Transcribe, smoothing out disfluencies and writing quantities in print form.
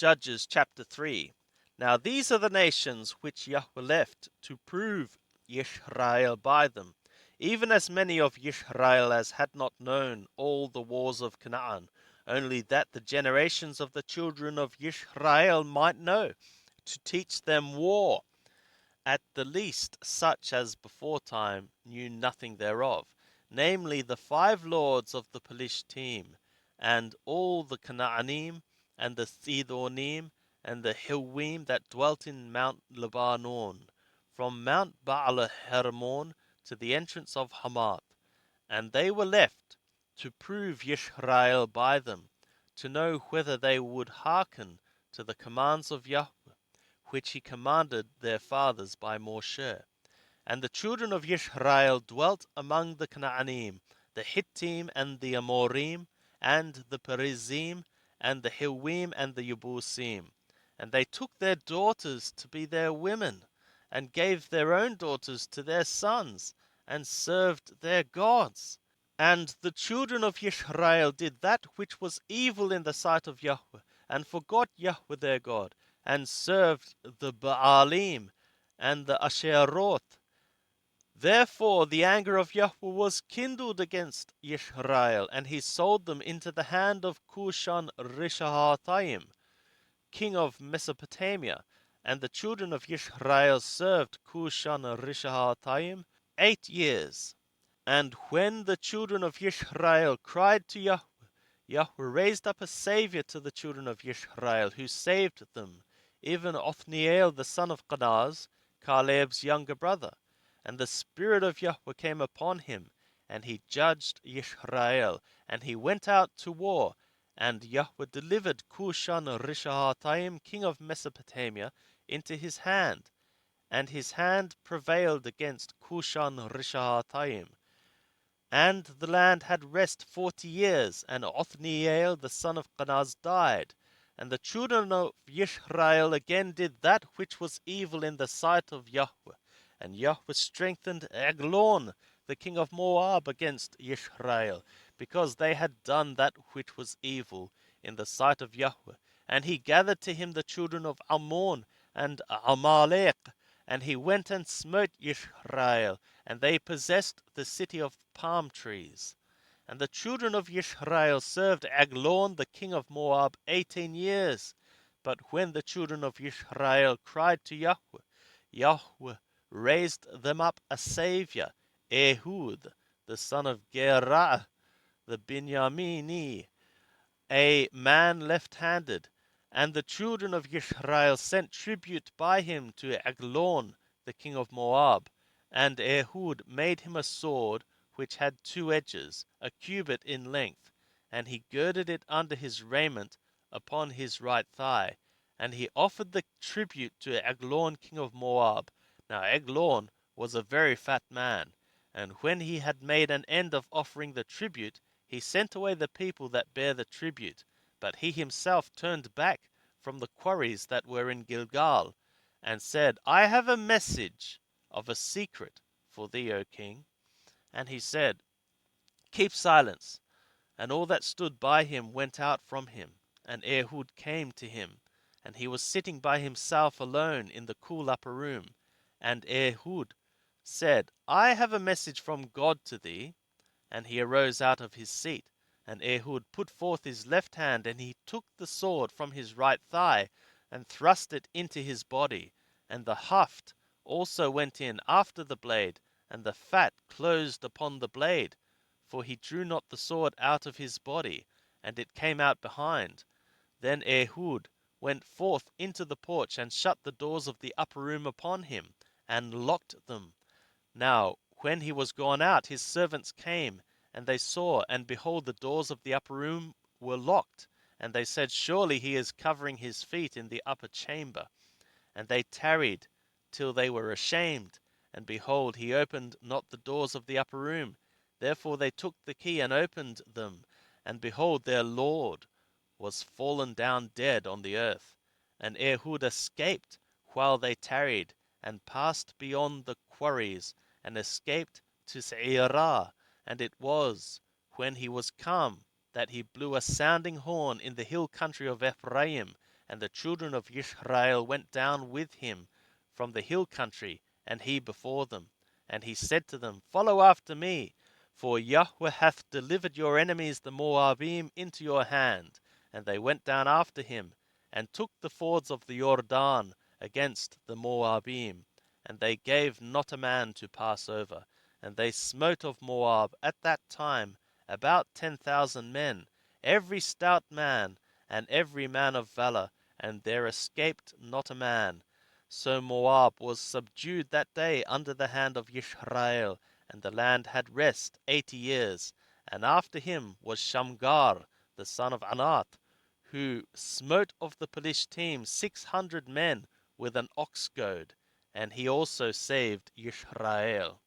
Judges chapter 3. Now these are the nations which Yahweh left to prove Yisrael by them, even as many of Yisrael as had not known all the wars of Canaan, only that the generations of the children of Yisrael might know, to teach them war, at the least such as beforetime knew nothing thereof, namely the 5 lords of the Pelishtim, and all the Canaanim, and the Thidonim, and the Hiwim that dwelt in Mount Lebanon, from Mount Baal Hermon to the entrance of Hamath. And they were left to prove Yisrael by them, to know whether they would hearken to the commands of Yahweh, which he commanded their fathers by Moshe. And the children of Yisrael dwelt among the Canaanim, the Hittim, and the Amorim, and the Perizim, and the Hiwim, and the Yebusim. And they took their daughters to be their women, and gave their own daughters to their sons, and served their gods. And the children of Yisrael did that which was evil in the sight of Yahweh, and forgot Yahweh their God, and served the Baalim and the Asheroth. Therefore the anger of Yahweh was kindled against Yisrael, and he sold them into the hand of Cushan Rishathaim, king of Mesopotamia. And the children of Yisrael served Cushan Rishathaim 8 years. And when the children of Yisrael cried to Yahweh, Yahweh raised up a Saviour to the children of Yisrael, who saved them, even Othniel the son of Kenaz, Caleb's younger brother. And the Spirit of Yahweh came upon him, and he judged Yisrael, and he went out to war. And Yahweh delivered Cushan Rishathaim, king of Mesopotamia, into his hand, and his hand prevailed against Cushan Rishathaim. And the land had rest 40 years, and Othniel the son of Kenaz died. And the children of Yisrael again did that which was evil in the sight of Yahweh. And Yahweh strengthened Eglon, the king of Moab, against Yisrael, because they had done that which was evil in the sight of Yahweh. And he gathered to him the children of Ammon and Amalek, and he went and smote Yisrael, and they possessed the city of palm trees. And the children of Yisrael served Eglon, the king of Moab, 18 years. But when the children of Yisrael cried to Yahweh, Yahweh raised them up a Saviour, Ehud, the son of Gerah, the Binyamini, a man left-handed. And the children of Yisrael sent tribute by him to Eglon, the king of Moab. And Ehud made him a sword which had 2 edges, a cubit in length, and he girded it under his raiment upon his right thigh. And he offered the tribute to Eglon, king of Moab. Now Eglon was a very fat man, and when he had made an end of offering the tribute, he sent away the people that bare the tribute. But he himself turned back from the quarries that were in Gilgal, and said, I have a message of a secret for thee, O king. And he said, Keep silence. And all that stood by him went out from him. And Ehud came to him, and he was sitting by himself alone in the cool upper room. And Ehud said, I have a message from God to thee. And he arose out of his seat. And Ehud put forth his left hand, and he took the sword from his right thigh, and thrust it into his body. And the haft also went in after the blade, and the fat closed upon the blade. For he drew not the sword out of his body, and it came out behind. Then Ehud went forth into the porch, and shut the doors of the upper room upon him, and locked them. Now when he was gone out, his servants came, and they saw, and behold, the doors of the upper room were locked. And they said, Surely he is covering his feet in the upper chamber. And they tarried till they were ashamed. And behold, he opened not the doors of the upper room. Therefore they took the key and opened them. And behold, their Lord was fallen down dead on the earth. And Ehud escaped while they tarried, and passed beyond the quarries, and escaped to Seirah. And it was when he was come that he blew a sounding horn in the hill country of Ephraim, And the children of Israel went down with him from the hill country, and he before them. And he said to them, Follow after me, for Yahweh hath delivered your enemies the Moabim into your hand. And they went down after him, and took the fords of the Jordan against the Moabim, and they gave not a man to pass over. And they smote of Moab at that time about 10,000 men, every stout man, and every man of valor, and there escaped not a man. So Moab was subdued that day under the hand of Israel, and the land had rest 80 years. And after him was Shamgar, the son of Anat, who smote of the Pelishtim 600 men with an ox goad, and he also saved Israel.